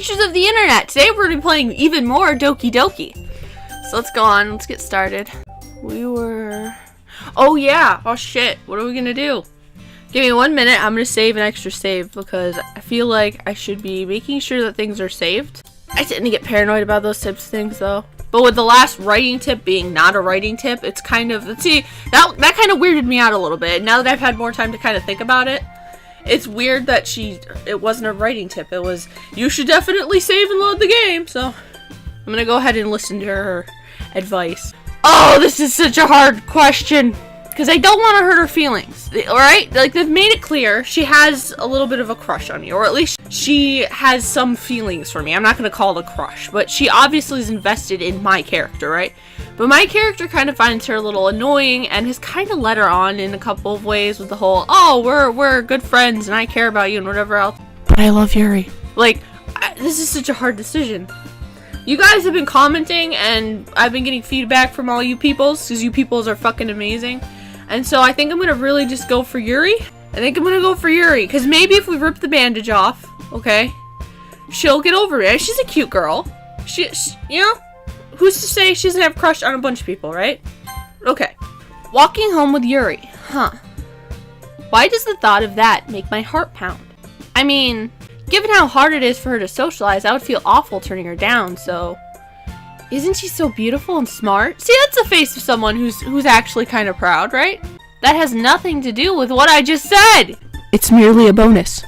creatures of the internet. Today we're going to be playing even more Doki Doki. So let's go on. Let's get started. Oh yeah. Oh shit. What are we going to do? Give me 1 minute. I'm going to save an extra save because I feel like I should be making sure that things are saved. I tend to get paranoid about those types of things though. But with the last writing tip being not a writing tip, it's kind of, see, that kind of weirded me out a little bit. Now that I've had more time to kind of think about it, it's weird that it wasn't a writing tip. It was, you should definitely save and load the game. So I'm going to go ahead and listen to her advice. Oh, this is such a hard question. Because I don't want to hurt her feelings, alright? Like, they've made it clear she has a little bit of a crush on you, or at least she has some feelings for me. I'm not going to call it a crush, but she obviously is invested in my character, right? But my character kind of finds her a little annoying and has kind of led her on in a couple of ways with the whole, oh, we're good friends and I care about you and whatever else. But I love Yuri. Like, this is such a hard decision. You guys have been commenting and I've been getting feedback from all you peoples, because you peoples are fucking amazing. And so I think I'm going to really just go for Yuri. I think I'm going to go for Yuri. Because maybe if we rip the bandage off, okay, she'll get over it. She's a cute girl. She, you know, who's to say she doesn't have a crush on a bunch of people, right? Okay. Walking home with Yuri. Huh. Why does the thought of that make my heart pound? I mean, given how hard it is for her to socialize, I would feel awful turning her down, so... Isn't she so beautiful and smart? See, that's the face of someone who's actually kind of proud, right? That has nothing to do with what I just said! It's merely a bonus.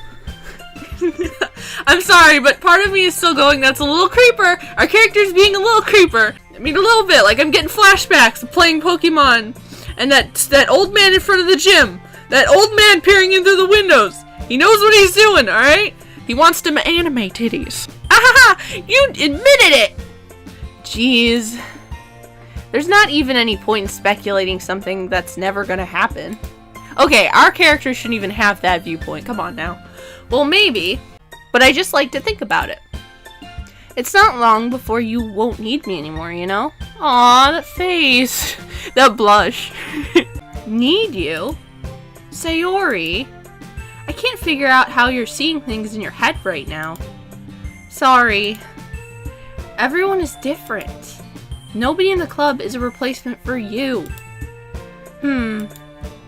I'm sorry, but part of me is still going, that's a little creeper! Our character's being a little creeper! I mean, a little bit, like I'm getting flashbacks of playing Pokemon. And that old man in front of the gym. That old man peering in through the windows. He knows what he's doing, alright? He wants to anime titties. Ahaha! You admitted it! Jeez. There's not even any point in speculating something that's never gonna happen. Okay, our character shouldn't even have that viewpoint. Come on now. Well, maybe. But I just like to think about it. It's not long before you won't need me anymore, you know? Aw, that face. That blush. Need you? Sayori. I can't figure out how you're seeing things in your head right now. Sorry. Everyone is different. Nobody in the club is a replacement for you.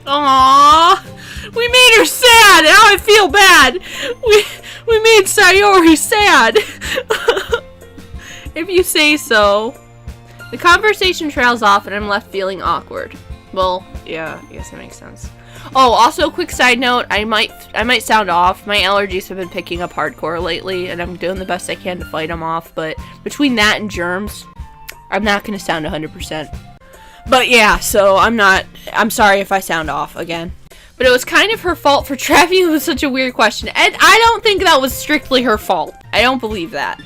Aww. We made her sad! Now I feel bad! We made Sayori sad! If you say so. The conversation trails off and I'm left feeling awkward. Well, yeah, I guess that makes sense. Oh, also, quick side note, I might sound off. My allergies have been picking up hardcore lately, and I'm doing the best I can to fight them off, but between that and germs, I'm not going to sound 100%. But yeah, so I'm sorry if I sound off again. But it was kind of her fault for trapping you with such a weird question, and I don't think that was strictly her fault. I don't believe that.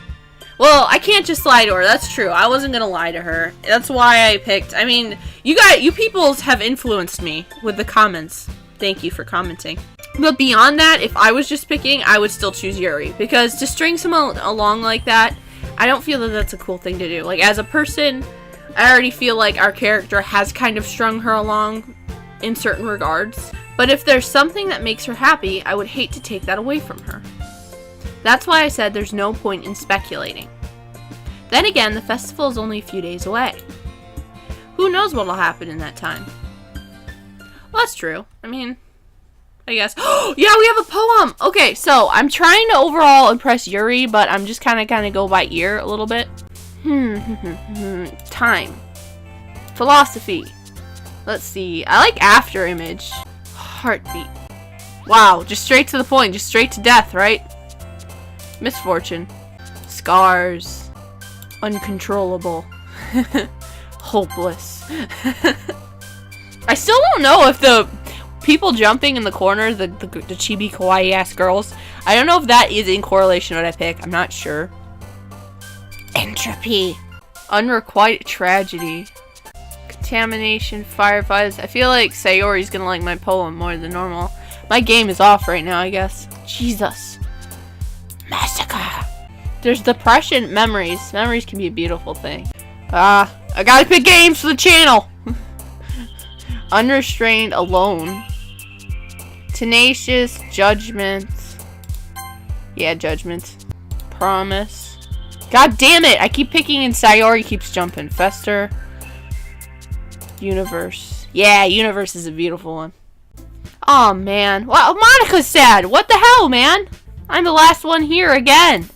Well, I can't just lie to her. That's true. I wasn't gonna lie to her. That's why I picked. I mean, you peoples have influenced me with the comments. Thank you for commenting. But beyond that, if I was just picking, I would still choose Yuri. Because to string someone along like that, I don't feel that that's a cool thing to do. Like, as a person, I already feel like our character has kind of strung her along in certain regards. But if there's something that makes her happy, I would hate to take that away from her. That's why I said there's no point in speculating. Then again, the festival is only a few days away. Who knows what'll happen in that time? Well, that's true. I mean, I guess. Oh, yeah, we have a poem! Okay, so I'm trying to overall impress Yuri, but I'm just kind of go by ear a little bit. Time. Philosophy. Let's see. I like after image. Heartbeat. Wow, just straight to the point. Just straight to death, right? Misfortune. Scars. Uncontrollable. Hopeless. I still don't know if the people jumping in the corner, the chibi kawaii ass girls, I don't know if that is in correlation to what I pick. I'm not sure. Entropy. Unrequited tragedy. Contamination. Fireflies. I feel like Sayori's gonna like my poem more than normal. My game is off right now, I guess. Jesus. Massacre. There's depression. Memories. Memories can be a beautiful thing. I gotta pick games for the channel. Unrestrained. Alone. Tenacious. Judgment. Yeah, judgment. promise. God damn it! I keep picking and Sayori keeps jumping. Fester. Universe. Yeah, Universe is a beautiful one. Oh man. Well, Monica's sad. What the hell, man? I'm the last one here again.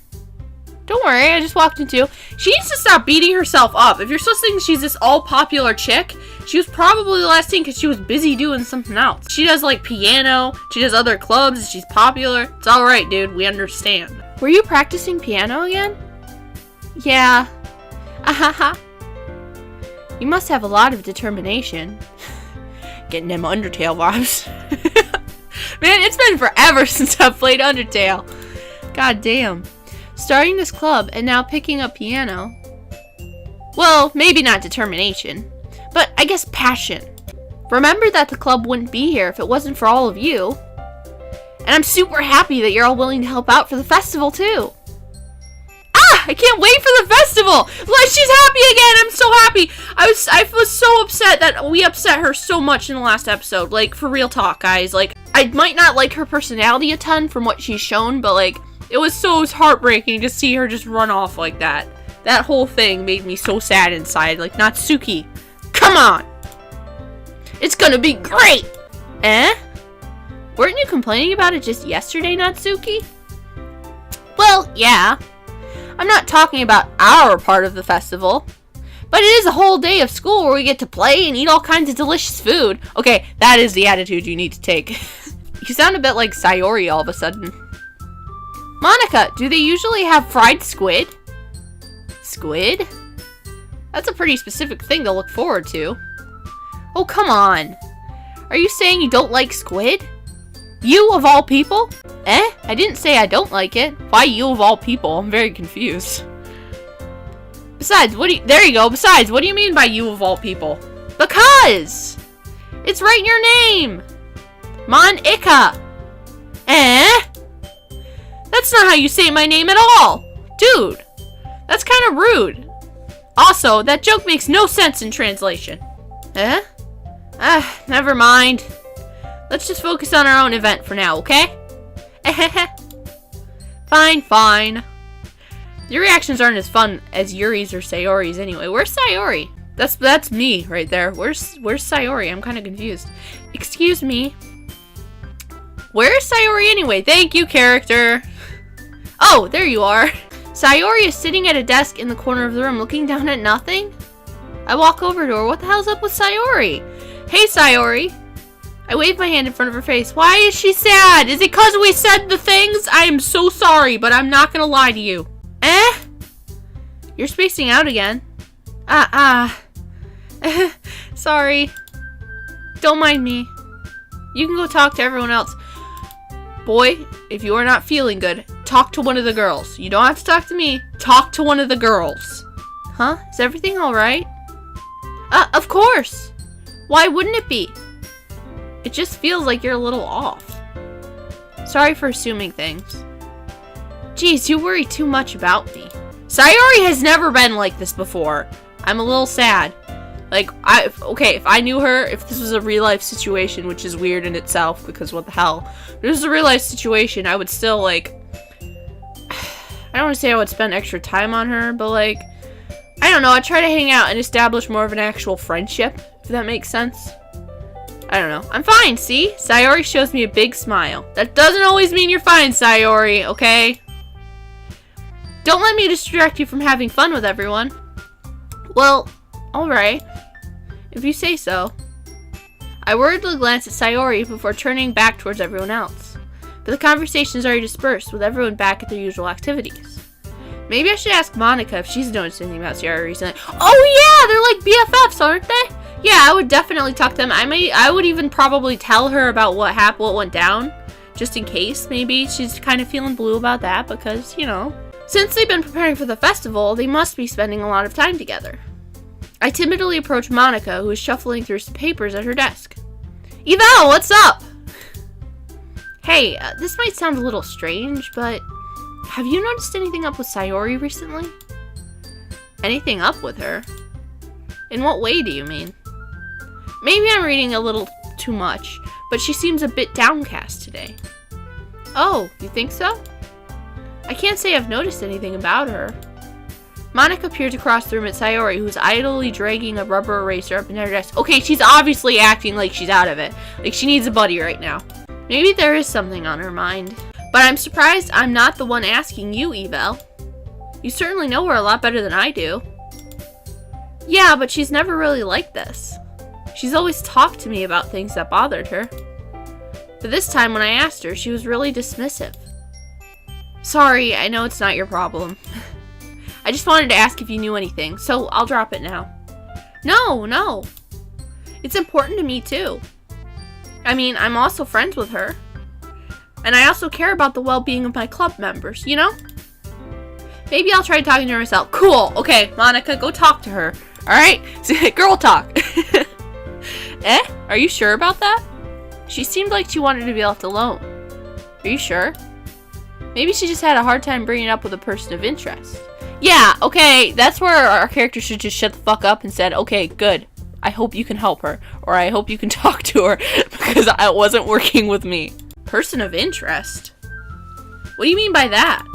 Don't worry, I just walked into. She needs to stop beating herself up. If you're supposed to think she's this all-popular chick, she was probably the last thing because she was busy doing something else. She does, like, piano. She does other clubs. She's popular. It's alright, dude. We understand. Were you practicing piano again? Yeah. Ahaha. You must have a lot of determination. Getting them Undertale vibes. Man, it's been forever since I've played Undertale. God damn. Starting this club and now picking up piano. Well, maybe not determination, but I guess passion. Remember that the club wouldn't be here if it wasn't for all of you. And I'm super happy that you're all willing to help out for the festival too. Ah! I can't wait for the festival! Like, she's happy again! I'm so happy! I was so upset that we upset her so much in the last episode. Like, for real talk, guys. Like, I might not like her personality a ton from what she's shown, but like, it was so heartbreaking to see her just run off like that. That whole thing made me so sad inside. Like, Natsuki, come on! It's gonna be great! Eh? Weren't you complaining about it just yesterday, Natsuki? Well, yeah. I'm not talking about our part of the festival. But it is a whole day of school where we get to play and eat all kinds of delicious food. Okay, that is the attitude you need to take. You sound a bit like Sayori all of a sudden. Monica, do they usually have fried squid? Squid? That's a pretty specific thing to look forward to. Oh, come on. Are you saying you don't like squid? You of all people? Eh? I didn't say I don't like it. Why you of all people? I'm very confused. Besides, there you go. Besides, what do you mean by you of all people? Because! It's right in your name! Monica! Eh? That's not how you say my name at all! Dude! That's kind of rude. Also, that joke makes no sense in translation. Eh? Ah, never mind. Let's just focus on our own event for now, okay? Fine, fine. Your reactions aren't as fun as Yuri's or Sayori's anyway. Where's Sayori? That's me right there. Where's Sayori? I'm kind of confused. Excuse me. Where's Sayori anyway? Thank you, character. Oh, there you are. Sayori is sitting at a desk in the corner of the room looking down at nothing. I walk over to her. What the hell's up with Sayori? Hey, Sayori. I wave my hand in front of her face. Why is she sad? Is it because we said the things? I am so sorry, but I'm not gonna lie to you. Eh? You're spacing out again. Sorry. Don't mind me. You can go talk to everyone else. Boy, if you are not feeling good, talk to one of the girls. You don't have to talk to me. Talk to one of the girls. Huh? Is everything alright? Of course. Why wouldn't it be? It just feels like you're a little off. Sorry for assuming things. Jeez, you worry too much about me. Sayori has never been like this before. I'm a little sad. Like, if I knew her, if this was a real life situation, which is weird in itself, because what the hell. If this was a real life situation, I would still, like, I don't want to say I would spend extra time on her, but, like, I don't know, I'd try to hang out and establish more of an actual friendship, if that makes sense. I don't know. I'm fine, see? Sayori shows me a big smile. That doesn't always mean you're fine, Sayori, okay? Don't let me distract you from having fun with everyone. Well, alright. If you say so. I worriedly glance at Sayori before turning back towards everyone else. But the conversation is already dispersed, with everyone back at their usual activities. Maybe I should ask Monica if she's noticed anything about Sayori recently. Oh yeah, they're like BFFs, aren't they? Yeah, I would definitely talk to them. I would even probably tell her about what went down. Just in case, maybe she's kind of feeling blue about that because, you know. Since they've been preparing for the festival, they must be spending a lot of time together. I timidly approach Monica, who is shuffling through some papers at her desk. Evel, what's up? Hey, this might sound a little strange, but have you noticed anything up with Sayori recently? Anything up with her? In what way do you mean? Maybe I'm reading a little too much, but she seems a bit downcast today. Oh, you think so? I can't say I've noticed anything about her. Monica peers across the room at Sayori, who's idly dragging a rubber eraser up in her desk. Okay, she's obviously acting like she's out of it. Like she needs a buddy right now. Maybe there is something on her mind. But I'm surprised I'm not the one asking you, Evel. You certainly know her a lot better than I do. Yeah, but she's never really like this. She's always talked to me about things that bothered her. But this time when I asked her, she was really dismissive. Sorry, I know it's not your problem. I just wanted to ask if you knew anything, so I'll drop it now. No. It's important to me too. I mean, I'm also friends with her. And I also care about the well-being of my club members, you know? Maybe I'll try talking to her myself. Cool. Okay, Monica, go talk to her. Alright? Girl talk. Are you sure about that? She seemed like she wanted to be left alone. Are you sure? Maybe she just had a hard time bringing it up with a person of interest. Yeah, okay, that's where our character should just shut the fuck up and said, okay, good. I hope you can help her. Or I hope you can talk to her. Because it wasn't working with me. Person of interest? What do you mean by that?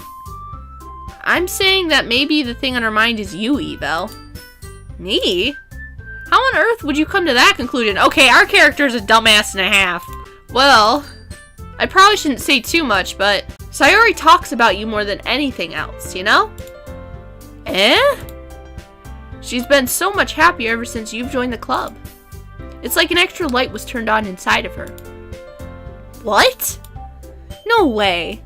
I'm saying that maybe the thing on her mind is you, Evel. Me? How on earth would you come to that conclusion? Okay, our character's a dumbass and a half. Well, I probably shouldn't say too much, but Sayori talks about you more than anything else, you know? She's been so much happier ever since you've joined the club. It's like an extra light was turned on inside of her. What? No way.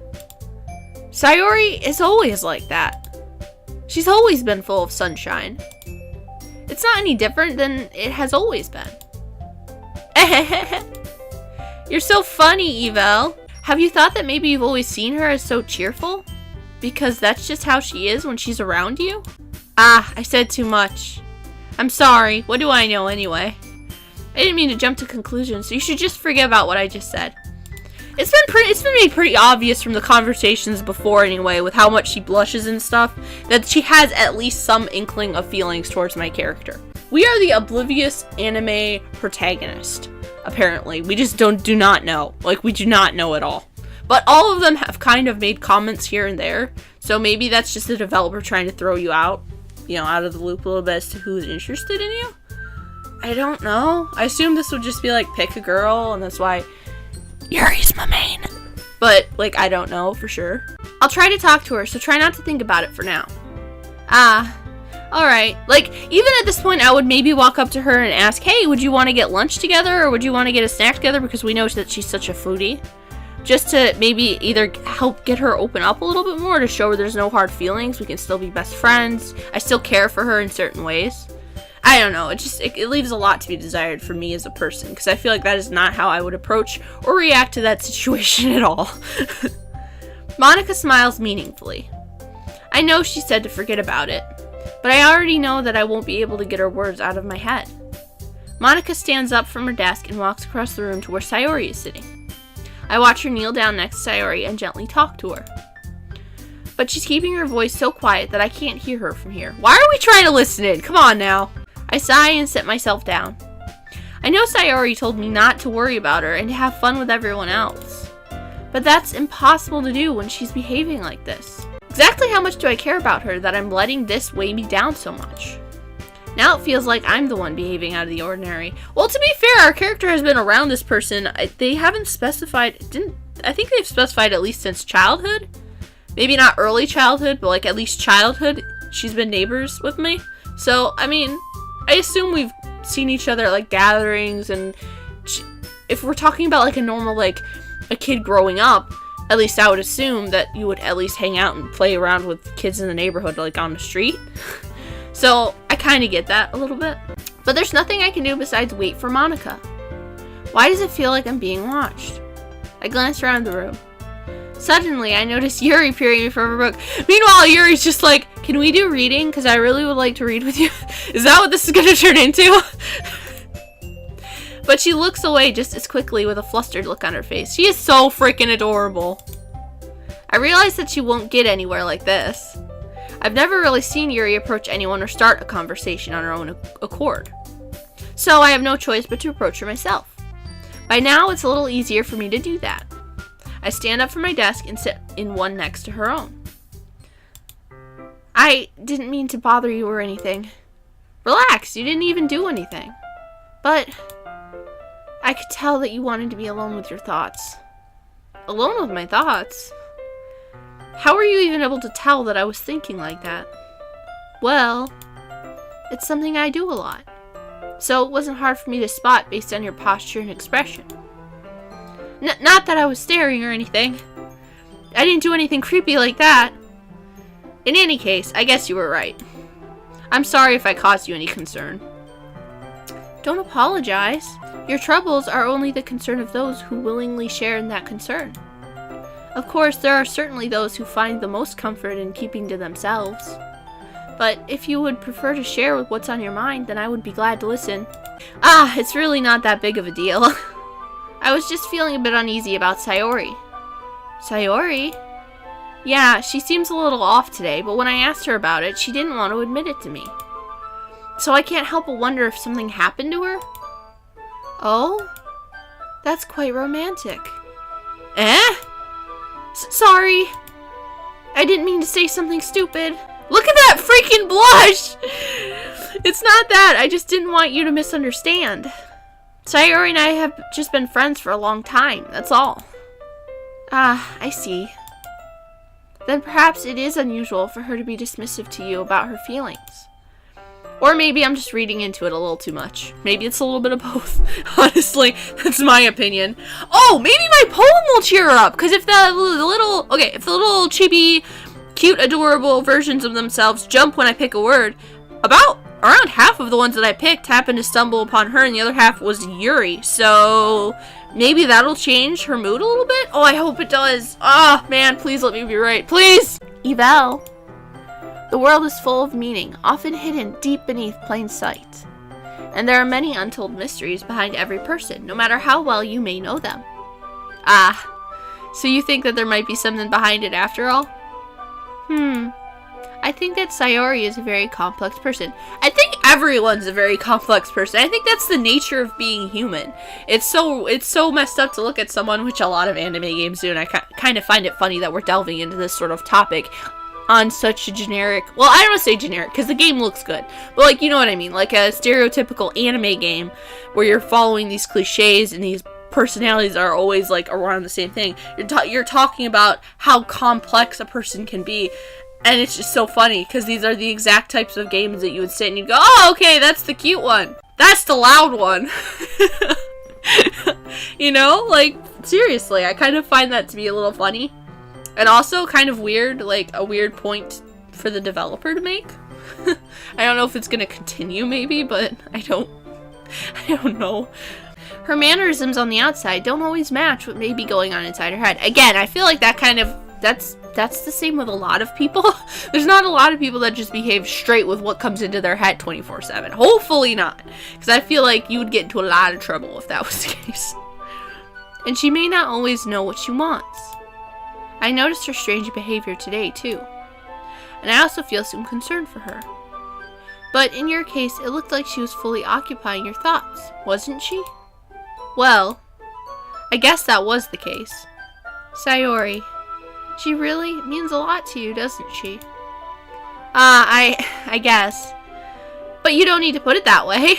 Sayori is always like that. She's always been full of sunshine. It's not any different than it has always been. You're so funny, Evel. Have you thought that maybe you've always seen her as so cheerful? Because that's just how she is when she's around you? Ah, I said too much. I'm sorry. What do I know anyway? I didn't mean to jump to conclusions, so you should just forget about what I just said. It's been made pretty obvious from the conversations before anyway, with how much she blushes and stuff, that she has at least some inkling of feelings towards my character. We are the oblivious anime protagonist, apparently. We just do not know. Like, we do not know at all. But all of them have kind of made comments here and there, so maybe that's just the developer trying to throw you out, you know, out of the loop a little bit as to who's interested in you? I don't know. I assume this would just be like, pick a girl, and that's why Yuri's my main. But, like, I don't know for sure. I'll try to talk to her, so try not to think about it for now. Alright. Like, even at this point, I would maybe walk up to her and ask, hey, would you want to get lunch together, or would you want to get a snack together, because we know that she's such a foodie. Just to maybe either help get her open up a little bit more, to show her there's no hard feelings, we can still be best friends, I still care for her in certain ways. I don't know, it leaves a lot to be desired for me as a person, because I feel like that is not how I would approach or react to that situation at all. Monica smiles meaningfully. I know she said to forget about it, but I already know that I won't be able to get her words out of my head. Monica stands up from her desk and walks across the room to where Sayori is sitting. I watch her kneel down next to Sayori and gently talk to her. But she's keeping her voice so quiet that I can't hear her from here. Why are we trying to listen in? Come on now. I sigh and sit myself down. I know Sayori told me not to worry about her and to have fun with everyone else. But that's impossible to do when she's behaving like this. Exactly how much do I care about her that I'm letting this weigh me down so much? Now it feels like I'm the one behaving out of the ordinary. Well, to be fair, our character has been around this person. They haven't specified, I think they've specified at least since childhood. Maybe not early childhood, but like at least childhood. She's been neighbors with me. So, I mean, I assume we've seen each other at like gatherings, and if we're talking about like a normal, like a kid growing up, at least I would assume that you would at least hang out and play around with kids in the neighborhood, like on the street. So, I kind of get that a little bit. But there's nothing I can do besides wait for Monica. Why does it feel like I'm being watched? I glance around the room. Suddenly, I notice Yuri peering me from her book. Meanwhile, Yuri's just like, can we do reading? Because I really would like to read with you. Is that what this is going to turn into? But she looks away just as quickly with a flustered look on her face. She is so freaking adorable. I realize that she won't get anywhere like this. I've never really seen Yuri approach anyone or start a conversation on her own accord. So I have no choice but to approach her myself. By now, it's a little easier for me to do that. I stand up from my desk and sit in one next to her own. I didn't mean to bother you or anything. Relax, you didn't even do anything. But I could tell that you wanted to be alone with your thoughts. Alone with my thoughts? How were you even able to tell that I was thinking like that? Well, it's something I do a lot. So it wasn't hard for me to spot based on your posture and expression. Not that I was staring or anything. I didn't do anything creepy like that. In any case, I guess you were right. I'm sorry if I caused you any concern. Don't apologize. Your troubles are only the concern of those who willingly share in that concern. Of course, there are certainly those who find the most comfort in keeping to themselves. But if you would prefer to share with what's on your mind, then I would be glad to listen. It's really not that big of a deal. I was just feeling a bit uneasy about Sayori. Sayori? Yeah, she seems a little off today, but when I asked her about it, she didn't want to admit it to me. So I can't help but wonder if something happened to her? Oh? That's quite romantic. Eh? Sorry. I didn't mean to say something stupid. Look at that freaking blush! It's not that. I just didn't want you to misunderstand. Sayori and I have just been friends for a long time. That's all. I see. Then perhaps it is unusual for her to be dismissive to you about her feelings. Or maybe I'm just reading into it a little too much. Maybe it's a little bit of both. Honestly, that's my opinion. Oh, maybe my poem will cheer her up. Because if the little chibi, cute, adorable versions of themselves jump when I pick a word, around half of the ones that I picked happened to stumble upon her, and the other half was Yuri. So maybe that'll change her mood a little bit? Oh, I hope it does. Oh, man, please let me be right. Please! Evel. The world is full of meaning, often hidden deep beneath plain sight. And there are many untold mysteries behind every person, no matter how well you may know them. So you think that there might be something behind it after all? I think that Sayori is a very complex person. I think everyone's a very complex person. I think that's the nature of being human. It's so messed up to look at someone, which a lot of anime games do, and I kind of find it funny that we're delving into this sort of topic on such a generic, well, I don't want to say generic, because the game looks good, but like, you know what I mean, like a stereotypical anime game, where you're following these cliches, and these personalities are always like around the same thing. You're talking about how complex a person can be, and it's just so funny, because these are the exact types of games that you would sit and you'd go, oh, okay, that's the cute one, that's the loud one. You know, like, seriously, I kind of find that to be a little funny. And also kind of weird, like a weird point for the developer to make. I don't know if it's going to continue maybe, but I don't know. Her mannerisms on the outside don't always match what may be going on inside her head. Again, I feel like that kind of, that's the same with a lot of people. There's not a lot of people that just behave straight with what comes into their head 24/7. Hopefully not. Because I feel like you would get into a lot of trouble if that was the case. And she may not always know what she wants. I noticed her strange behavior today, too. And I also feel some concern for her. But in your case, it looked like she was fully occupying your thoughts, wasn't she? Well, I guess that was the case. Sayori, she really means a lot to you, doesn't she? I guess. But you don't need to put it that way.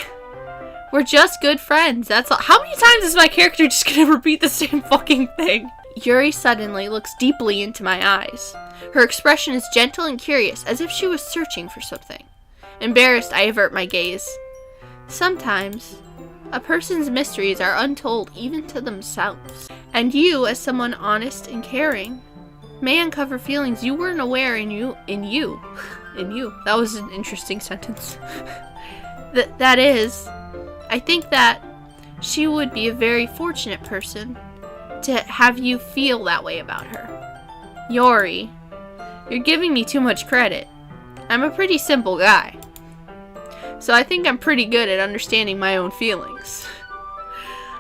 We're just good friends, that's all. How many times is my character just gonna repeat the same fucking thing? Yuri suddenly looks deeply into my eyes. Her expression is gentle and curious, as if she was searching for something. Embarrassed, I avert my gaze. Sometimes, a person's mysteries are untold even to themselves. And you, as someone honest and caring, may uncover feelings you weren't aware in you. That was an interesting sentence. That is, I think that she would be a very fortunate person to have you feel that way about her. Yuri, you're giving me too much credit. I'm a pretty simple guy. So I think I'm pretty good at understanding my own feelings.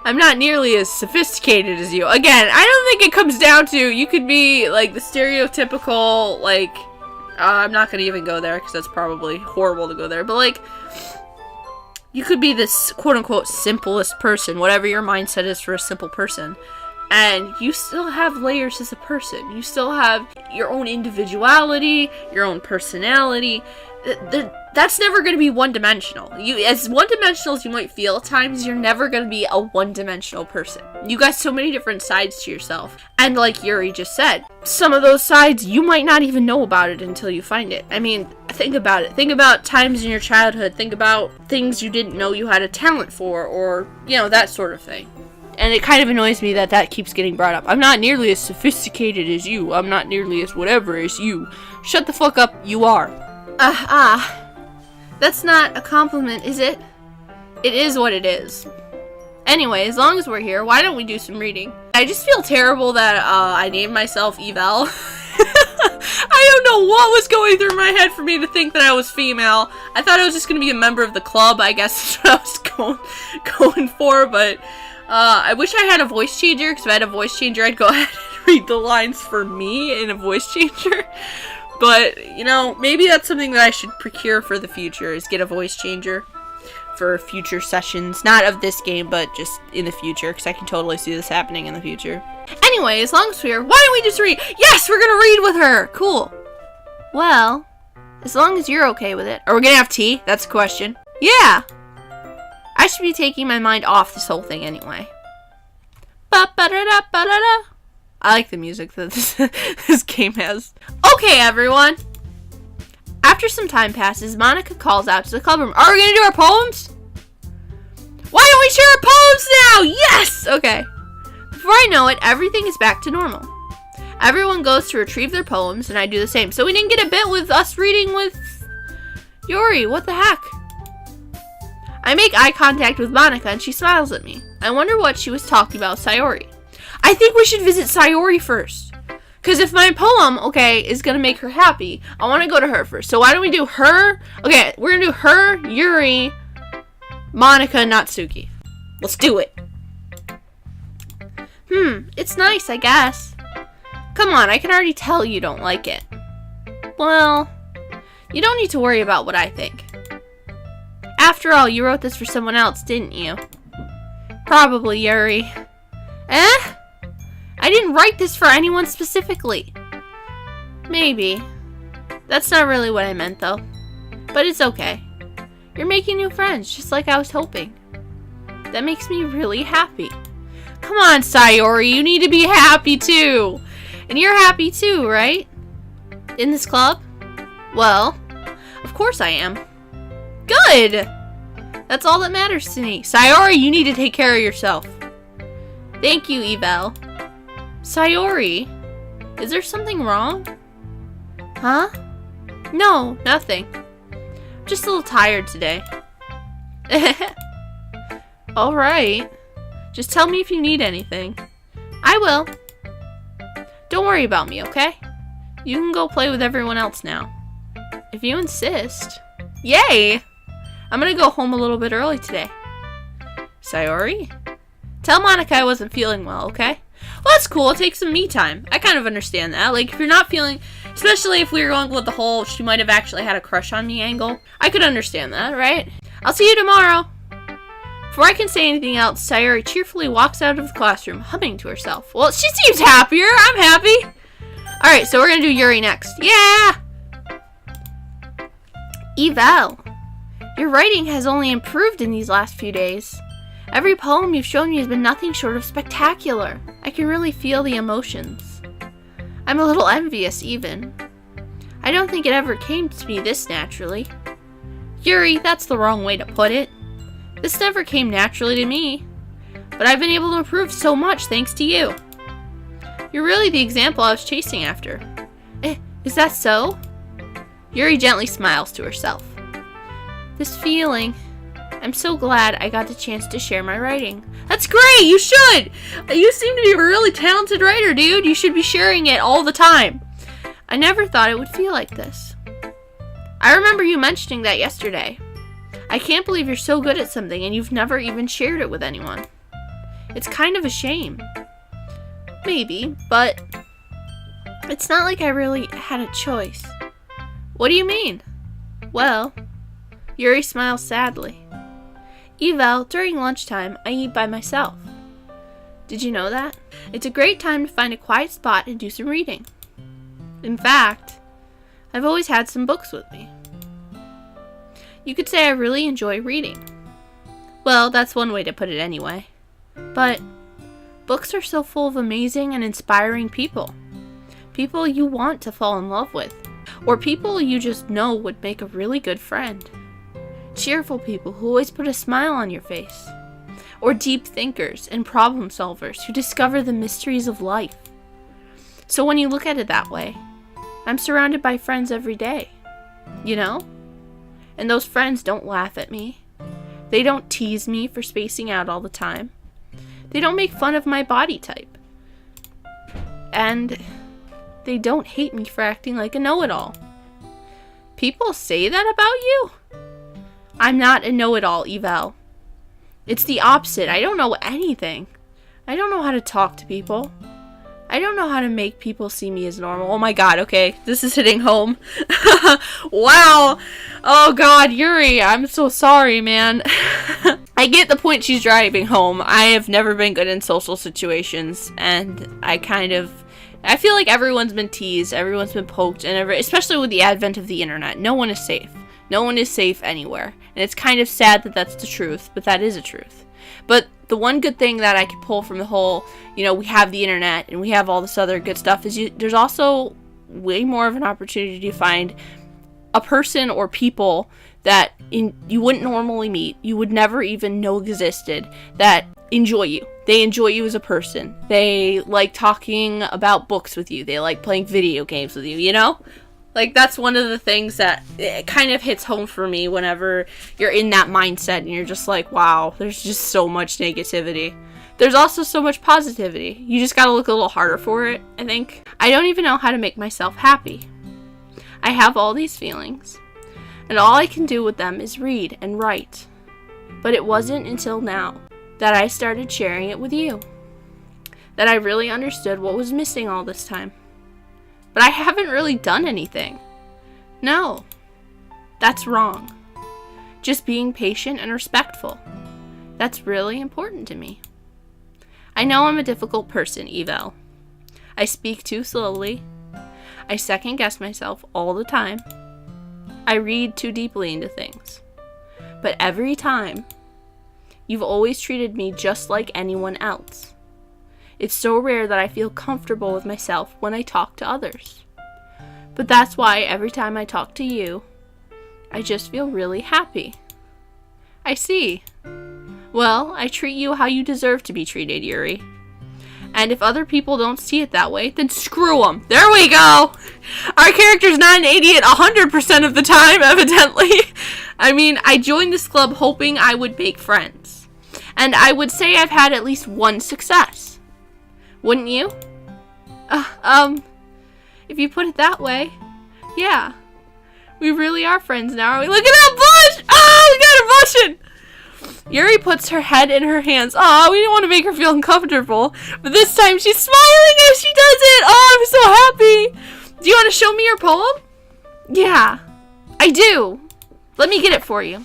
I'm not nearly as sophisticated as you. Again, I don't think it comes down to, you could be like the stereotypical, like, I'm not going to even go there because that's probably horrible to go there, but like, you could be this quote-unquote simplest person, whatever your mindset is for a simple person. And you still have layers as a person. You still have your own individuality, your own personality. That's never going to be one-dimensional. As one-dimensional as you might feel at times, you're never going to be a one-dimensional person. You got so many different sides to yourself. And like Yuri just said, some of those sides, you might not even know about it until you find it. I mean, think about it. Think about times in your childhood. Think about things you didn't know you had a talent for, or, you know, that sort of thing. And it kind of annoys me that keeps getting brought up. I'm not nearly as sophisticated as you. I'm not nearly as whatever as you. Shut the fuck up, you are. That's not a compliment, is it? It is what it is. Anyway, as long as we're here, why don't we do some reading? I just feel terrible that I named myself Evel. I don't know what was going through my head for me to think that I was female. I thought I was just going to be a member of the club. I guess that's what I was going for, but I wish I had a voice changer, because if I had a voice changer, I'd go ahead and read the lines for me in a voice changer. But, you know, maybe that's something that I should procure for the future, is get a voice changer for future sessions. Not of this game, but just in the future, because I can totally see this happening in the future. Anyway, as long as we're here, why don't we just read? Yes, we're gonna read with her! Cool. Well, as long as you're okay with it. Are we gonna have tea? That's the question. Yeah! I should be taking my mind off this whole thing anyway. Ba-ba-da-da-ba-da-da. I like the music that this game has. Okay, everyone. After some time passes, Monica calls out to the club room. Are we going to do our poems? Why don't we share our poems now? Yes! Okay. Before I know it, everything is back to normal. Everyone goes to retrieve their poems, and I do the same. So we didn't get a bit with us reading with Yuri. What the heck? I make eye contact with Monica, and she smiles at me. I wonder what she was talking about with Sayori. I think we should visit Sayori first. Because if my poem, okay, is going to make her happy, I want to go to her first. So why don't we do her? Okay, we're going to do her, Yuri, Monica, and Natsuki. Let's do it. It's nice, I guess. Come on, I can already tell you don't like it. Well, you don't need to worry about what I think. After all, you wrote this for someone else, didn't you? Probably, Yuri. Eh? I didn't write this for anyone specifically. Maybe. That's not really what I meant, though. But it's okay. You're making new friends, just like I was hoping. That makes me really happy. Come on, Sayori, you need to be happy too. And you're happy too, right? In this club? Well, of course I am. Good! That's all that matters to me. Sayori, you need to take care of yourself. Thank you, Evel. Sayori, is there something wrong? Huh? No, nothing. I'm just a little tired today. Alright. Just tell me if you need anything. I will. Don't worry about me, okay? You can go play with everyone else now. If you insist. Yay! I'm gonna go home a little bit early today. Sayori? Tell Monica I wasn't feeling well, okay? Well, that's cool. I'll take some me time. I kind of understand that. Like, if you're not feeling... Especially if we were going with the whole she might have actually had a crush on me angle. I could understand that, right? I'll see you tomorrow. Before I can say anything else, Sayori cheerfully walks out of the classroom, humming to herself. Well, she seems happier. I'm happy. Alright, so we're going to do Yuri next. Yeah! Evel, your writing has only improved in these last few days. Every poem you've shown me has been nothing short of spectacular. I can really feel the emotions. I'm a little envious, even. I don't think it ever came to me this naturally. Yuri, that's the wrong way to put it. This never came naturally to me. But I've been able to improve so much thanks to you. You're really the example I was chasing after. Is that so? Yuri gently smiles to herself. This feeling... I'm so glad I got the chance to share my writing. That's great! You should! You seem to be a really talented writer, dude. You should be sharing it all the time. I never thought it would feel like this. I remember you mentioning that yesterday. I can't believe you're so good at something and you've never even shared it with anyone. It's kind of a shame. Maybe, but it's not like I really had a choice. What do you mean? Well, Yuri smiles sadly. Evel, during lunchtime, I eat by myself. Did you know that? It's a great time to find a quiet spot and do some reading. In fact, I've always had some books with me. You could say I really enjoy reading. Well, that's one way to put it anyway. But books are so full of amazing and inspiring people. People you want to fall in love with. Or people you just know would make a really good friend. Cheerful people who always put a smile on your face. Or deep thinkers and problem solvers who discover the mysteries of life. So when you look at it that way, I'm surrounded by friends every day. You know? And those friends don't laugh at me. They don't tease me for spacing out all the time. They don't make fun of my body type. And they don't hate me for acting like a know-it-all. People say that about you? I'm not a know-it-all, Evel. It's the opposite. I don't know anything. I don't know how to talk to people. I don't know how to make people see me as normal. Oh my god, okay. This is hitting home. Wow. Oh god, Yuri, I'm so sorry, man. I get the point she's driving home. I have never been good in social situations, and I feel like everyone's been teased, everyone's been poked, and especially with the advent of the internet, no one is safe. No one is safe anywhere. And it's kind of sad that that's the truth, but that is a truth. But the one good thing that I could pull from the whole, we have the internet and we have all this other good stuff is there's also way more of an opportunity to find a person or people that you wouldn't normally meet, you would never even know existed, that enjoy you. They enjoy you as a person. They like talking about books with you. They like playing video games with you, you know? Like, that's one of the things that it kind of hits home for me whenever you're in that mindset and you're just like, wow, there's just so much negativity. There's also so much positivity. You just gotta look a little harder for it, I think. I don't even know how to make myself happy. I have all these feelings, and all I can do with them is read and write. But it wasn't until now that I started sharing it with you that I really understood what was missing all this time. But I haven't really done anything. No, that's wrong. Just being patient and respectful. That's really important to me. I know I'm a difficult person, Evel. I speak too slowly. I second guess myself all the time. I read too deeply into things. But every time, you've always treated me just like anyone else. It's so rare that I feel comfortable with myself when I talk to others. But that's why every time I talk to you, I just feel really happy. I see. Well, I treat you how you deserve to be treated, Yuri. And if other people don't see it that way, then screw them. There we go! Our character's not an idiot 100% of the time, evidently. I mean, I joined this club hoping I would make friends. And I would say I've had at least one success. Wouldn't you? If you put it that way, yeah. We really are friends now, are we? Look at that blush! Oh, we got her blushing! Yuri puts her head in her hands. Oh, we didn't want to make her feel uncomfortable. But this time she's smiling as she does it! Oh, I'm so happy! Do you want to show me your poem? Yeah, I do. Let me get it for you.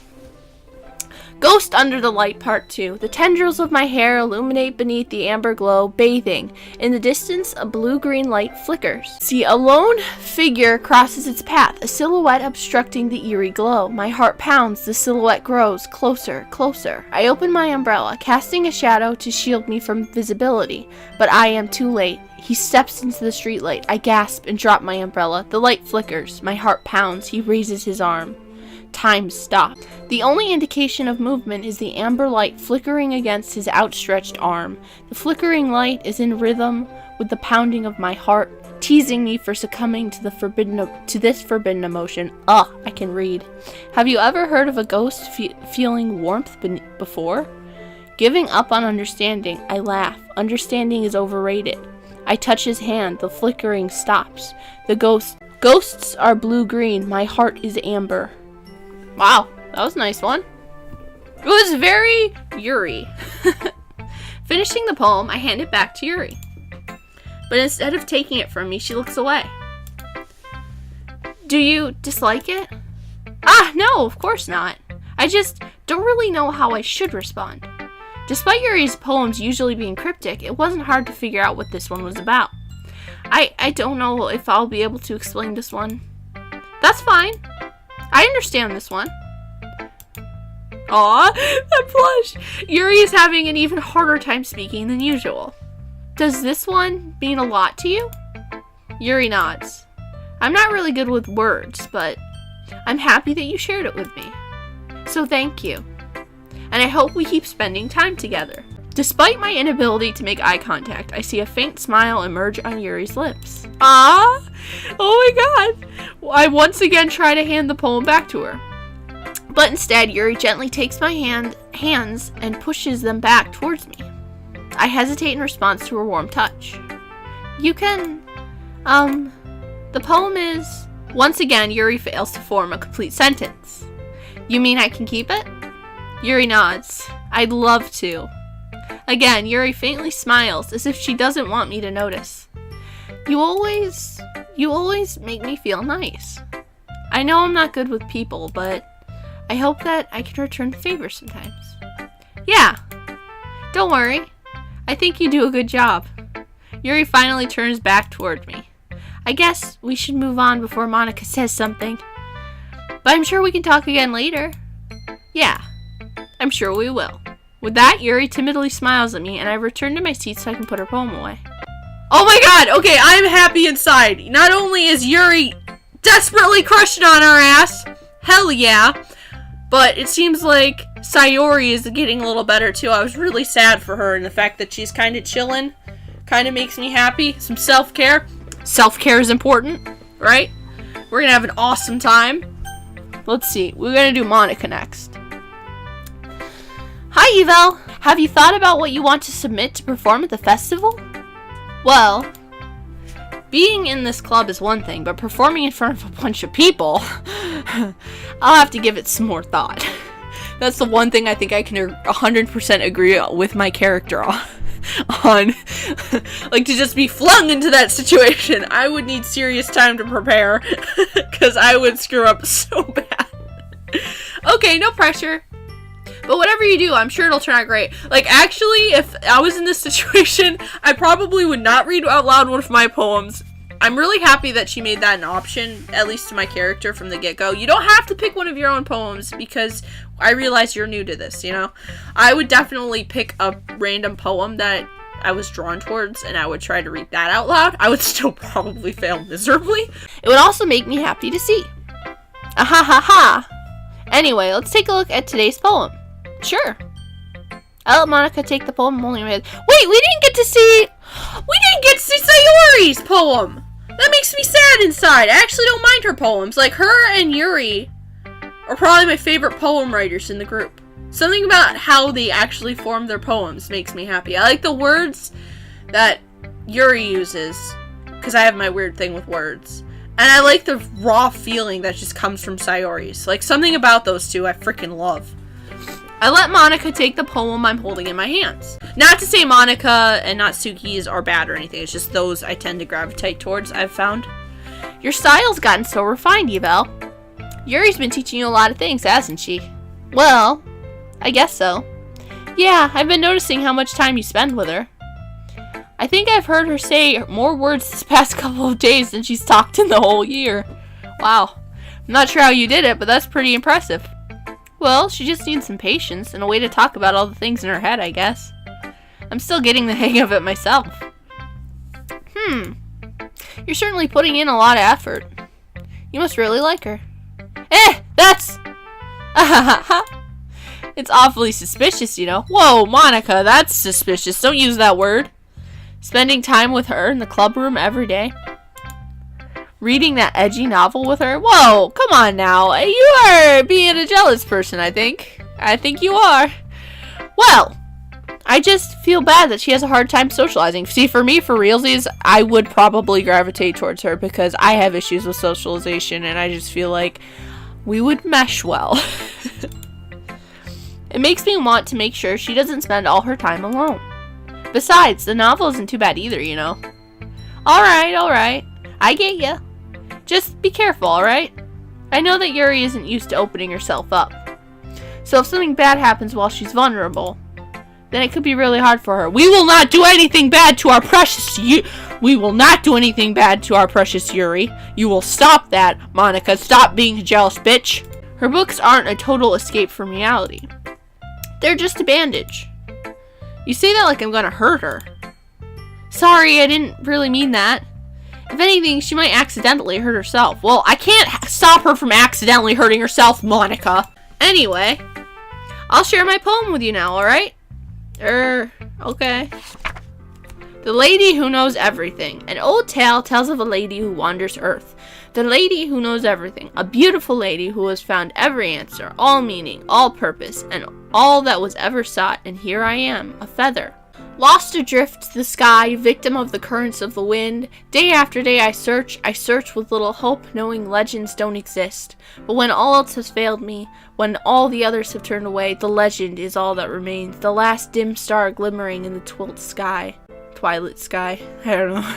Ghost Under the Light Part 2. The tendrils of my hair illuminate beneath the amber glow, bathing. In the distance, a blue-green light flickers. See, a lone figure crosses its path, a silhouette obstructing the eerie glow. My heart pounds, the silhouette grows closer, closer. I open my umbrella, casting a shadow to shield me from visibility, but I am too late. He steps into the streetlight. I gasp and drop my umbrella. The light flickers. My heart pounds. He raises his arm. Time stopped. The only indication of movement is the amber light flickering against his outstretched arm. The flickering light is in rhythm with the pounding of my heart, teasing me for succumbing to this forbidden emotion. I can read. Have you ever heard of a ghost feeling warmth before? Giving up on understanding, I laugh. Understanding is overrated. I touch his hand. The flickering stops. Ghosts are blue-green. My heart is amber. Wow, that was a nice one. It was very Yuri. Finishing the poem, I hand it back to Yuri. But instead of taking it from me, she looks away. Do you dislike it? No, of course not. I just don't really know how I should respond. Despite Yuri's poems usually being cryptic, it wasn't hard to figure out what this one was about. I don't know if I'll be able to explain this one. That's fine. I understand this one. Aw, that blush! Yuri is having an even harder time speaking than usual. Does this one mean a lot to you? Yuri nods. I'm not really good with words, but I'm happy that you shared it with me. So thank you. And I hope we keep spending time together. Despite my inability to make eye contact, I see a faint smile emerge on Yuri's lips. Ah! Oh my god! I once again try to hand the poem back to her. But instead, Yuri gently takes my hands and pushes them back towards me. I hesitate in response to her warm touch. You can, the poem is... Once again, Yuri fails to form a complete sentence. You mean I can keep it? Yuri nods. I'd love to. Again, Yuri faintly smiles, as if she doesn't want me to notice. You always make me feel nice. I know I'm not good with people, but I hope that I can return the favor sometimes. Yeah, don't worry. I think you do a good job. Yuri finally turns back toward me. I guess we should move on before Monika says something. But I'm sure we can talk again later. Yeah, I'm sure we will. With that, Yuri timidly smiles at me, and I return to my seat so I can put her poem away. Oh my god! Okay, I'm happy inside. Not only is Yuri desperately crushing on our ass, hell yeah, but it seems like Sayori is getting a little better too. I was really sad for her, and the fact that she's kind of chilling kind of makes me happy. Some self-care. Self-care is important, right? We're gonna have an awesome time. Let's see. We're gonna do Monika next. Hi, Evel! Have you thought about what you want to submit to perform at the festival? Well, being in this club is one thing, but performing in front of a bunch of people, I'll have to give it some more thought. That's the one thing I think I can 100% agree with my character on. Like, to just be flung into that situation, I would need serious time to prepare, because I would screw up so bad. Okay, no pressure. But whatever you do, I'm sure it'll turn out great. Like, actually, if I was in this situation, I probably would not read out loud one of my poems. I'm really happy that she made that an option, at least to my character from the get-go. You don't have to pick one of your own poems, because I realize you're new to this, you know? I would definitely pick a random poem that I was drawn towards, and I would try to read that out loud. I would still probably fail miserably. It would also make me happy to see. Ah ha ha. Anyway, let's take a look at today's poem. Sure. I'll let Monika take the poem. I'm holding my head. Wait, we didn't get to see Sayori's poem. That makes me sad inside. I actually don't mind her poems. Like, her and Yuri are probably my favorite poem writers in the group. Something about how they actually form their poems makes me happy. I like the words that Yuri uses, because I have my weird thing with words. And I like the raw feeling that just comes from Sayori's. Like, something about those two I freaking love. I let Monika take the poem I'm holding in my hands. Not to say Monika and Natsuki's are bad or anything, it's just those I tend to gravitate towards, I've found. Your style's gotten so refined, Evel. Yuri's been teaching you a lot of things, hasn't she? Well, I guess so. Yeah, I've been noticing how much time you spend with her. I think I've heard her say more words this past couple of days than she's talked in the whole year. Wow. I'm not sure how you did it, but that's pretty impressive. Well, she just needs some patience and a way to talk about all the things in her head, I guess. I'm still getting the hang of it myself. You're certainly putting in a lot of effort. You must really like her. That's... It's awfully suspicious, you know. Whoa, Monika, that's suspicious. Don't use that word. Spending time with her in the club room every day. Reading that edgy novel with her? Whoa, come on now. You are being a jealous person, I think. I think you are. Well, I just feel bad that she has a hard time socializing. See, for me, for realsies, I would probably gravitate towards her because I have issues with socialization and I just feel like we would mesh well. It makes me want to make sure she doesn't spend all her time alone. Besides, the novel isn't too bad either, you know. Alright. I get ya. Just be careful, alright? I know that Yuri isn't used to opening herself up. So if something bad happens while she's vulnerable, then it could be really hard for her. We will not do anything bad to our precious We will not do anything bad to our precious Yuri. You will stop that, Monica. Stop being a jealous bitch. Her books aren't a total escape from reality. They're just a bandage. You say that like I'm gonna hurt her. Sorry, I didn't really mean that. If anything, she might accidentally hurt herself. Well, I can't stop her from accidentally hurting herself, Monica. Anyway, I'll share my poem with you now, alright? Okay. The Lady Who Knows Everything. An old tale tells of a lady who wanders earth. The lady who knows everything. A beautiful lady who has found every answer, all meaning, all purpose, and all that was ever sought. And here I am, a feather. Lost adrift to the sky, victim of the currents of the wind. Day after day I search with little hope, knowing legends don't exist. But when all else has failed me, when all the others have turned away, the legend is all that remains, the last dim star glimmering in the twilight sky. I don't know.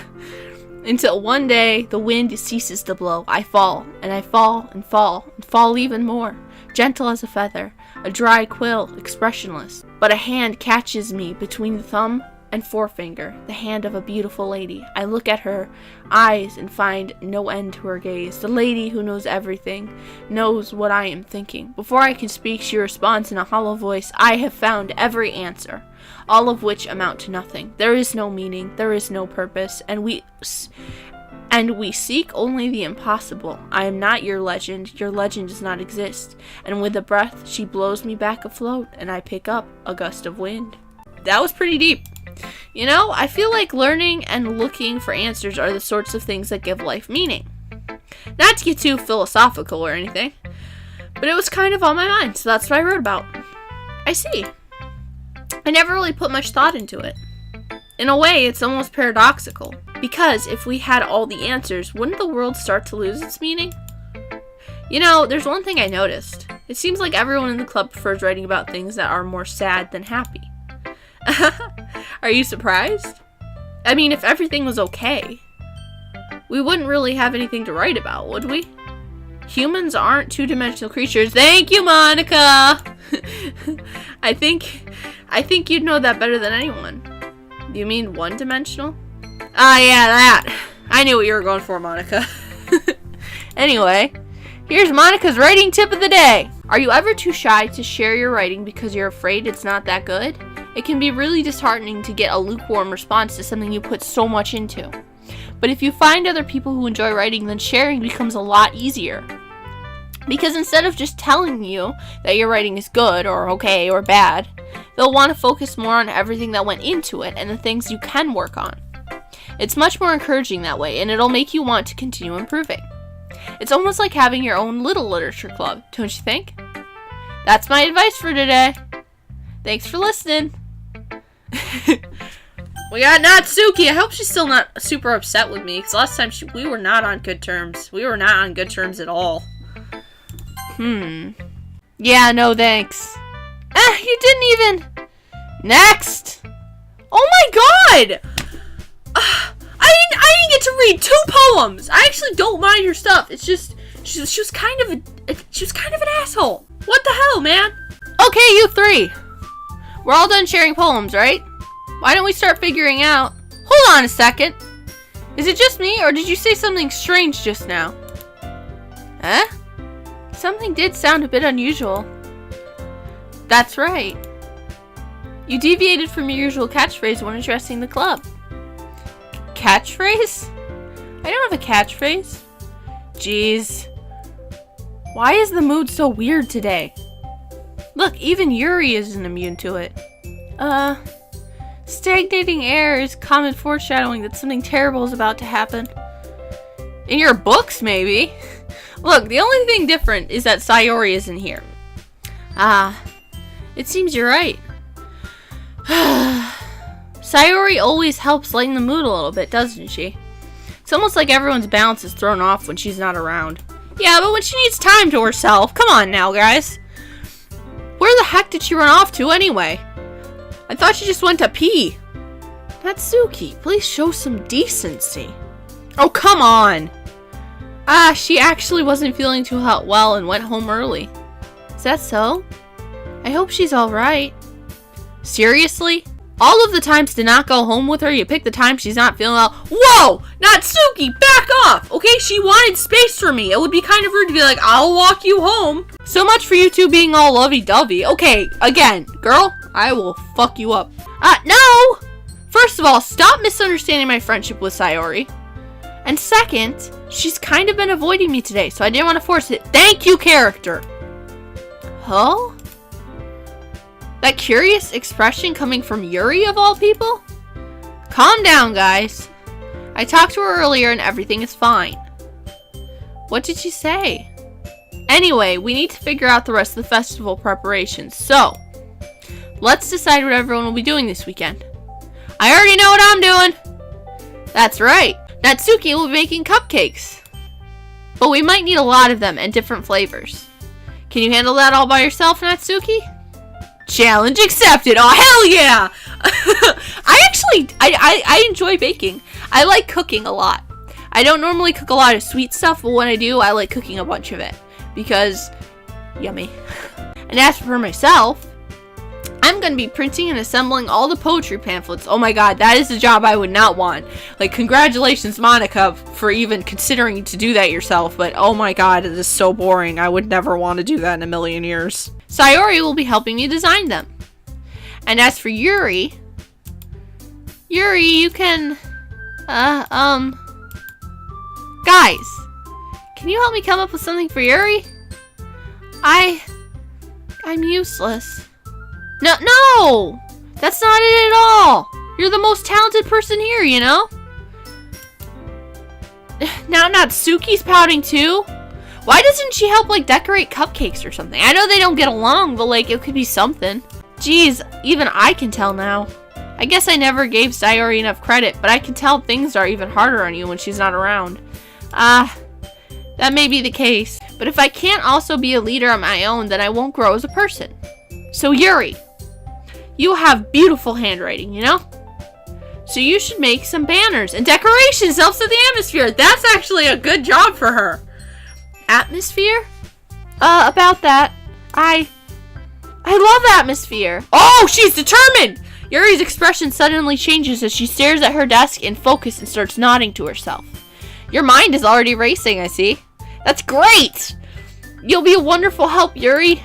Until one day, the wind ceases to blow. I fall, and I fall, and fall, and fall even more. Gentle as a feather, a dry quill, expressionless. But a hand catches me between the thumb and forefinger, the hand of a beautiful lady. I look at her eyes and find no end to her gaze. The lady who knows everything, knows what I am thinking. Before I can speak, she responds in a hollow voice, I have found every answer, all of which amount to nothing. There is no meaning, there is no purpose, and we seek only the impossible. I am not your legend does not exist. And with a breath, she blows me back afloat, and I pick up a gust of wind. That was pretty deep. You know, I feel like learning and looking for answers are the sorts of things that give life meaning. Not to get too philosophical or anything, but it was kind of on my mind, so that's what I wrote about. I see. I never really put much thought into it. In a way, it's almost paradoxical. Because if we had all the answers, wouldn't the world start to lose its meaning? You know, there's one thing I noticed. It seems like everyone in the club prefers writing about things that are more sad than happy. Are you surprised? I mean, if everything was okay, we wouldn't really have anything to write about, would we? Humans aren't two-dimensional creatures. Thank you, Monica! I think you'd know that better than anyone. You mean one-dimensional? Ah, yeah, that. I knew what you were going for, Monica. Anyway, here's Monica's writing tip of the day. Are you ever too shy to share your writing because you're afraid it's not that good? It can be really disheartening to get a lukewarm response to something you put so much into. But if you find other people who enjoy writing, then sharing becomes a lot easier. Because instead of just telling you that your writing is good or okay or bad, they'll want to focus more on everything that went into it and the things you can work on. It's much more encouraging that way, and it'll make you want to continue improving. It's almost like having your own little literature club, don't you think? That's my advice for today. Thanks for listening. We got Natsuki. I hope she's still not super upset with me, because last time we were not on good terms. We were not on good terms at all. Yeah, no thanks. You didn't even... Next! Oh my god! I didn't get to read 2 poems! I actually don't mind her stuff. It's just... She was kind of an asshole. What the hell, man? Okay, you 3. We're all done sharing poems, right? Why don't we start figuring out... Hold on a second. Is it just me, or did you say something strange just now? Huh? Something did sound a bit unusual. That's right. You deviated from your usual catchphrase when addressing the club. Catchphrase? I don't have a catchphrase. Jeez. Why is the mood so weird today? Look, even Yuri isn't immune to it. Stagnating air is common foreshadowing that something terrible is about to happen. In your books, maybe? Look, the only thing different is that Sayori isn't here. It seems you're right. Sayori always helps lighten the mood a little bit, doesn't she? It's almost like everyone's balance is thrown off when she's not around. Yeah, but when she needs time to herself, come on now, guys. Where the heck did she run off to anyway? I thought she just went to pee. Natsuki, please show some decency. Oh, come on. She actually wasn't feeling too well and went home early. Is that so? I hope she's alright. Seriously? All of the times to not go home with her, you pick the time she's not feeling well. Whoa! Natsuki, back off! Okay, she wanted space from me. It would be kind of rude to be like, I'll walk you home. So much for you two being all lovey-dovey. Okay, again, girl, I will fuck you up. No! First of all, stop misunderstanding my friendship with Sayori. And second, she's kind of been avoiding me today, so I didn't want to force it. Thank you, character! Huh? That curious expression coming from Yuri of all people? Calm down, guys. I talked to her earlier and everything is fine. What did she say? Anyway, we need to figure out the rest of the festival preparations, so let's decide what everyone will be doing this weekend. I already know what I'm doing! That's right. Natsuki will be making cupcakes. But we might need a lot of them and different flavors. Can you handle that all by yourself, Natsuki? Challenge accepted. Oh, hell yeah! I enjoy baking. I like cooking a lot. I don't normally cook a lot of sweet stuff, but when I do, I like cooking a bunch of it. Because, yummy. And as for myself, I'm going to be printing and assembling all the poetry pamphlets. Oh my god, that is a job I would not want. Like, congratulations, Monica, for even considering to do that yourself. But oh my god, it is so boring. I would never want to do that in a million years. Sayori will be helping me design them. And as for Yuri, you can, guys, can you help me come up with something for Yuri? I'm useless. No, that's not it at all. You're the most talented person here, you know? Now Natsuki's pouting too. Why doesn't she help, like, decorate cupcakes or something? I know they don't get along, but, like, it could be something. Jeez, even I can tell now. I guess I never gave Sayori enough credit, but I can tell things are even harder on you when she's not around. That may be the case. But if I can't also be a leader on my own, then I won't grow as a person. So, Yuri, you have beautiful handwriting, you know? So you should make some banners and decorations to set the atmosphere. That's actually a good job for her. Atmosphere? About that, I love atmosphere. Oh, she's determined! Yuri's expression suddenly changes as she stares at her desk in focus and starts nodding to herself. Your mind is already racing, I see. That's great! You'll be a wonderful help, Yuri.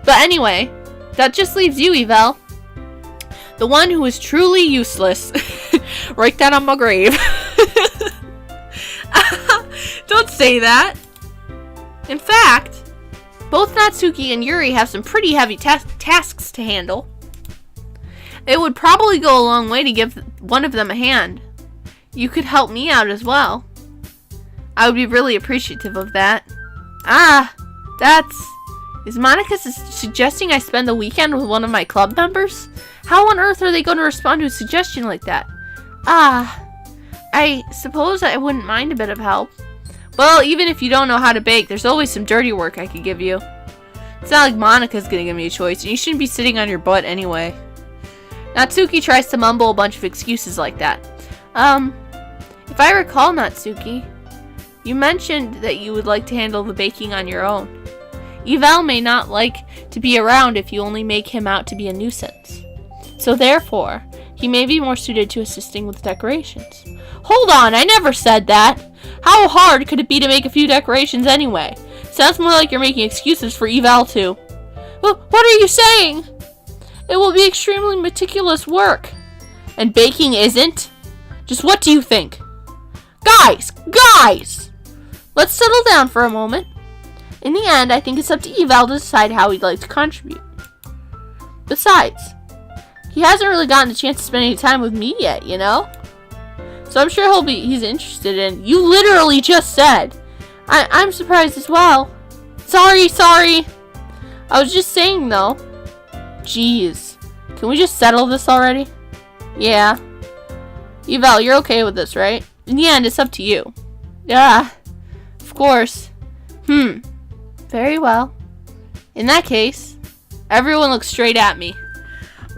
But anyway, that just leaves you, Evel. The one who is truly useless. Write that on my grave. Don't say that. In fact, both Natsuki and Yuri have some pretty heavy tasks to handle. It would probably go a long way to give one of them a hand. You could help me out as well. I would be really appreciative of that. Is Monica suggesting I spend the weekend with one of my club members? How on earth are they going to respond to a suggestion like that? I suppose I wouldn't mind a bit of help. Well, even if you don't know how to bake, there's always some dirty work I could give you. It's not like Monica's gonna give me a choice, and you shouldn't be sitting on your butt anyway. Natsuki tries to mumble a bunch of excuses like that. If I recall, Natsuki, you mentioned that you would like to handle the baking on your own. Evel may not like to be around if you only make him out to be a nuisance. So therefore, he may be more suited to assisting with decorations. Hold on, I never said that. How hard could it be to make a few decorations anyway? Sounds more like you're making excuses for Evel too. What are you saying? It will be extremely meticulous work. And baking isn't? Just what do you think? Guys! Let's settle down for a moment. In the end, I think it's up to Evel to decide how he'd like to contribute. Besides, he hasn't really gotten a chance to spend any time with me yet, you know? So I'm sure he's interested in. You literally just said. I'm surprised as well. Sorry. I was just saying though. Jeez. Can we just settle this already? Yeah. Evel, you're okay with this, right? In the end, it's up to you. Yeah. Of course. Very well. In that case, everyone looks straight at me.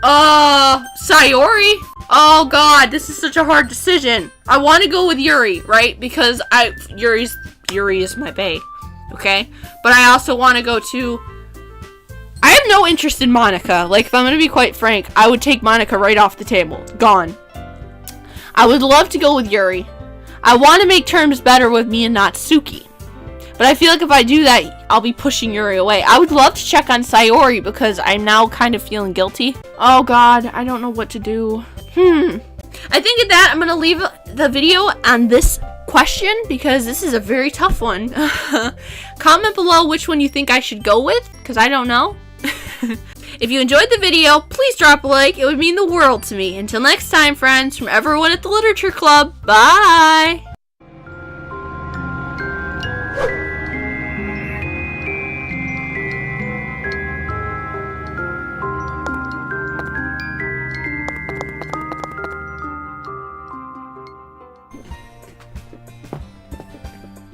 Sayori? Oh god, this is such a hard decision. I want to go with Yuri, right? Because Yuri is my bae, okay? But I also want to go to... I I have no interest in Monica. Like, if I'm gonna be quite frank, I would take Monica right off the table. Gone. I would love to go with Yuri. I want to make terms better with me and Natsuki. But I feel like if I do that, I'll be pushing Yuri away. I would love to check on Sayori because I'm now kind of feeling guilty. Oh god, I don't know what to do. I think at that, I'm going to leave the video on this question because this is a very tough one. Comment below which one you think I should go with because I don't know. If you enjoyed the video, please drop a like. It would mean the world to me. Until next time, friends, from everyone at the Literature Club, bye!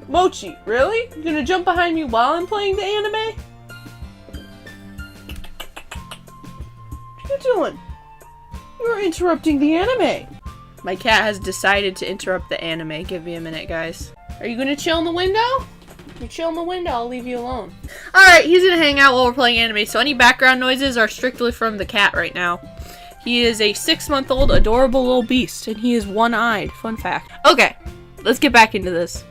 Mochi, really? You gonna jump behind me while I'm playing the anime? What are you doing? You're interrupting the anime. My cat has decided to interrupt the anime. Give me a minute, guys. Are you gonna chill in the window? If you chill in the window, I'll leave you alone. Alright, he's gonna hang out while we're playing anime, so any background noises are strictly from the cat right now. He is a 6-month-old adorable little beast, and he is one-eyed. Fun fact. Okay, let's get back into this.